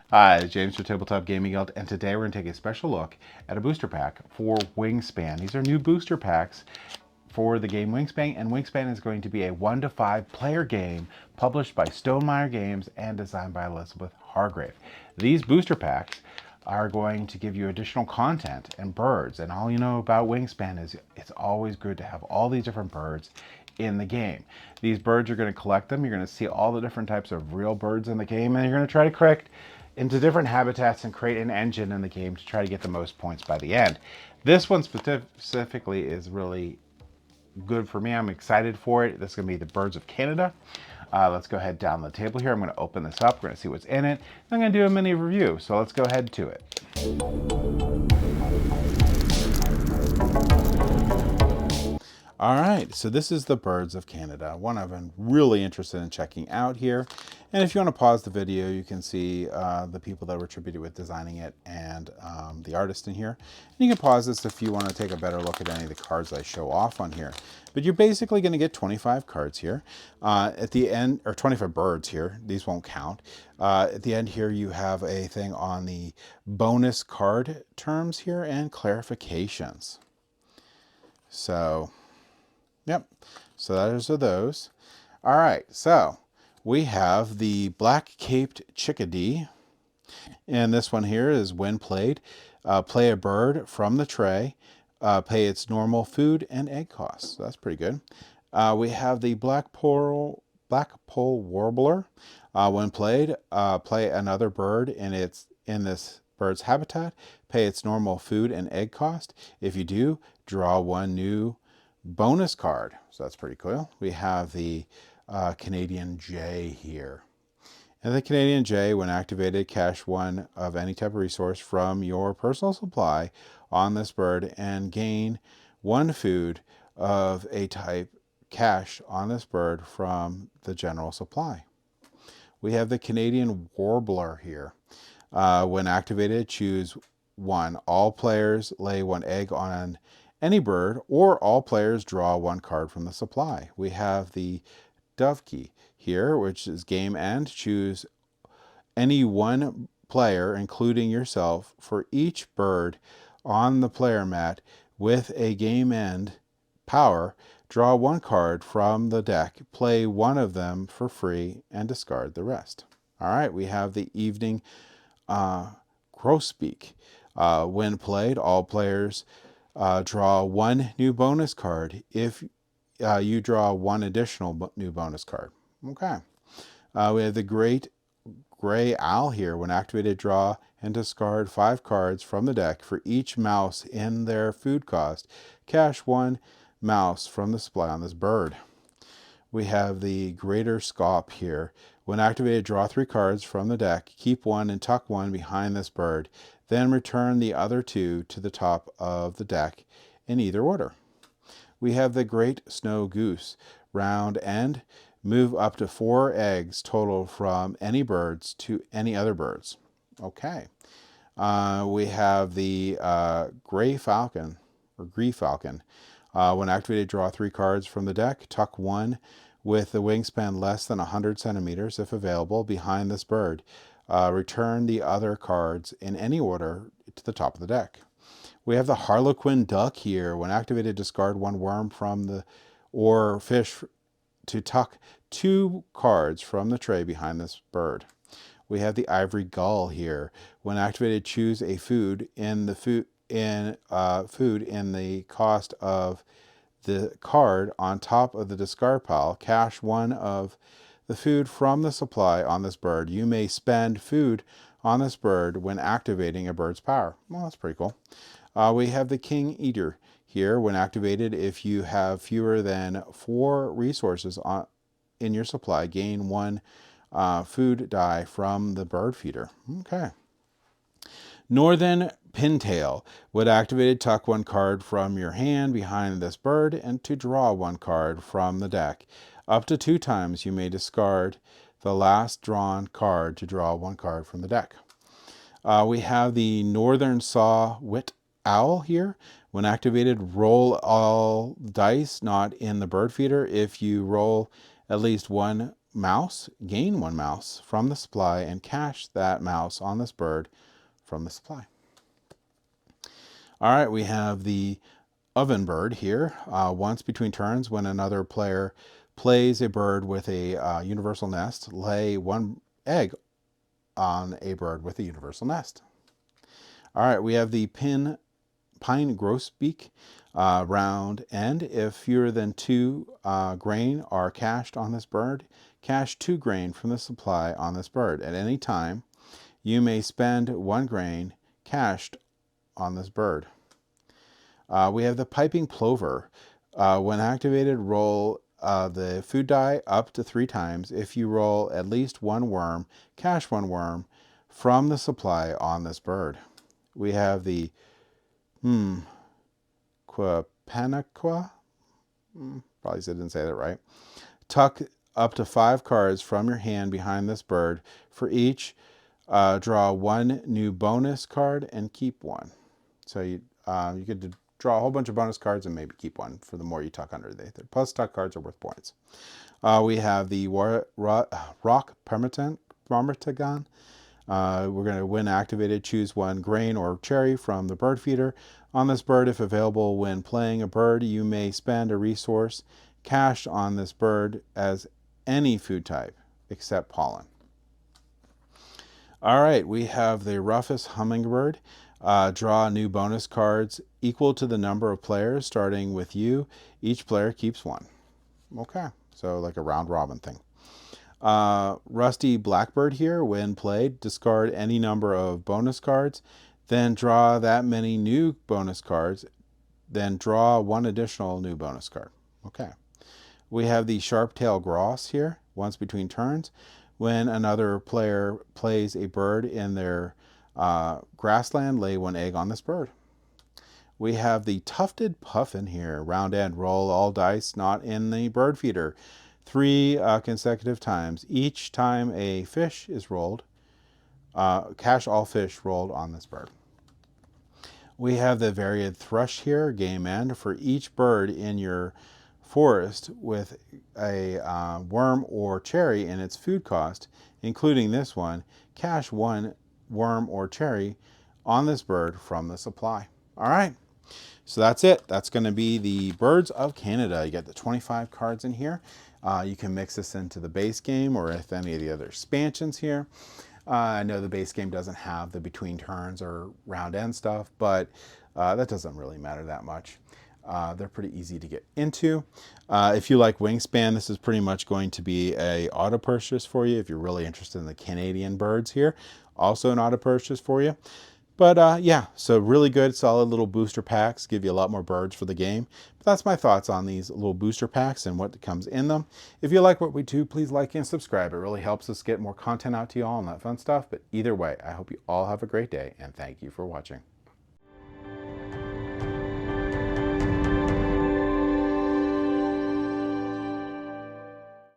Hi, James from Tabletop Gaming Guild, and today we're going to take a special look at a booster pack for Wingspan. These are new booster packs for the game Wingspan, and Wingspan is going to be a 1 to 5 player game published by Stonemaier Games and designed by Elizabeth Hargrave. These booster packs are going to give you additional content and birds, and all you know about Wingspan is it's always good to have all these different birds in the game. These birds, you're going to collect them, you're going to see all the different types of real birds in the game, and you're going to try to correct into different habitats and create an engine in the game to try to get the most points by the end. This one specifically is really good for me. I'm excited for it. This is going to be the Birds of Canada. Let's go ahead down the table here. I'm going to open this up. We're going to see what's in it. I'm going to do a mini review. So let's go ahead to it. All right, so this is the Birds of Canada, one I've been really interested in checking out here. And if you want to pause the video, you can see the people that were attributed with designing it and the artist in here. And you can pause this if you want to take a better look at any of the cards I show off on here. But you're basically going to get 25 cards here. At the end, or 25 birds here, these won't count. At the end here, you have a thing on the bonus card terms here and clarifications. So... yep, so those are those. All right, so we have the black-caped chickadee. And this one here is when played. Play a bird from the tray. Pay its normal food and egg costs. So that's pretty good. We have the blackpoll warbler. When played, play another bird in this bird's habitat. Pay its normal food and egg cost. If you do, draw one new bonus card. So that's pretty cool. We have the Canadian Jay here. And the Canadian Jay, when activated, cash one of any type of resource from your personal supply on this bird and gain one food of a type cash on this bird from the general supply. We have the Canadian Warbler here. When activated, choose one. All players lay one egg on any bird, or all players draw one card from the supply. We have the Dovekey here, which is game end. Choose any one player, including yourself, for each bird on the player mat with a game end power. Draw one card from the deck, play one of them for free, and discard the rest. All right, we have the evening grosbeak. When played, all players draw one new bonus card if you draw one additional new bonus card. Okay. We have the great gray owl here. When activated, draw and discard 5 cards from the deck for each mouse in their food cost. Cash one mouse from the supply on this bird. We have the greater scaup here. When activated, draw 3 cards from the deck, keep one and tuck one behind this bird, then return the other 2 to the top of the deck in either order. We have the great snow goose. Round end, move up to 4 eggs total from any birds to any other birds. Okay. We have the gray falcon, or grey falcon. When activated, draw 3 cards from the deck, tuck one with the wingspan less than 100 centimeters if available behind this bird. Return the other cards in any order to the top of the deck. We have the harlequin duck here. When activated, discard 1 worm from the or fish to tuck 2 cards from the tray behind this bird. We have the ivory gull here. When activated, choose a food in the food in the cost of the card on top of the discard pile. Cash one of the food from the supply on this bird. You may spend food on this bird when activating a bird's power. Well, that's pretty cool. We have the king eater here. When activated, if you have fewer than 4 resources in your supply, gain 1 food die from the bird feeder. Okay. Northern pintail. When activated, tuck 1 card from your hand behind this bird and to draw 1 card from the deck. Up to 2 times you may discard the last drawn card to draw 1 card from the deck. We have the northern saw-whet owl here. When activated, roll all dice not in the bird feeder. If you roll at least 1 mouse, gain 1 mouse from the supply, and cache that mouse on this bird from the supply. All right, we have the oven bird here. Once between turns, when another player plays a bird with a universal nest, lay 1 egg on a bird with a universal nest. All right, we have the pine grosbeak round end. If fewer than 2 grain are cached on this bird, cache 2 grain from the supply on this bird. At any time, you may spend 1 grain cached on this bird. We have the piping plover. When activated, roll the food die up to 3 times. If you roll at least 1 worm, cache 1 worm from the supply on this bird. We have the Quapanaqua. Probably didn't say that right. Tuck up to 5 cards from your hand behind this bird. For each, draw 1 new bonus card and keep 1. So you get to draw a whole bunch of bonus cards and maybe keep 1 for the more you tuck under there. Plus, tuck cards are worth points. We have the rock Parmetagon. We're going to, when activated, choose 1 grain or cherry from the bird feeder. On this bird, if available when playing a bird, you may spend a resource cached on this bird as any food type except pollen. All right, we have the roughest hummingbird. Draw new bonus cards equal to the number of players, starting with you. Each player keeps 1. Okay, so like a round robin thing. Rusty blackbird here, when played, discard any number of bonus cards, then draw that many new bonus cards, then draw 1 additional new bonus card. Okay. We have the sharp-tailed grouse here, once between turns. When another player plays a bird in their grassland, lay 1 egg on this bird. We have the tufted puffin here, round end, roll all dice not in the bird feeder 3 consecutive times. Each time a fish is rolled, cache all fish rolled on this bird. We have the varied thrush here, game end. For each bird in your forest with a worm or cherry in its food cost, including this one, cache 1 worm or cherry on this bird from the supply. All right, so that's it. That's going to be the Birds of Canada. You get the 25 cards in here. You can mix this into the base game or with any of the other expansions here. I know the base game doesn't have the between turns or round end stuff, but that doesn't really matter that much. They're pretty easy to get into. If you like Wingspan, this is pretty much going to be a auto purchase for you. If you're really interested in the Canadian birds here, also an auto purchase for you. But yeah, so really good, solid little booster packs, give you a lot more birds for the game. But that's my thoughts on these little booster packs and what comes in them. If you like what we do, please like and subscribe. It really helps us get more content out to you all and that fun stuff. But either way, I hope you all have a great day, and thank you for watching.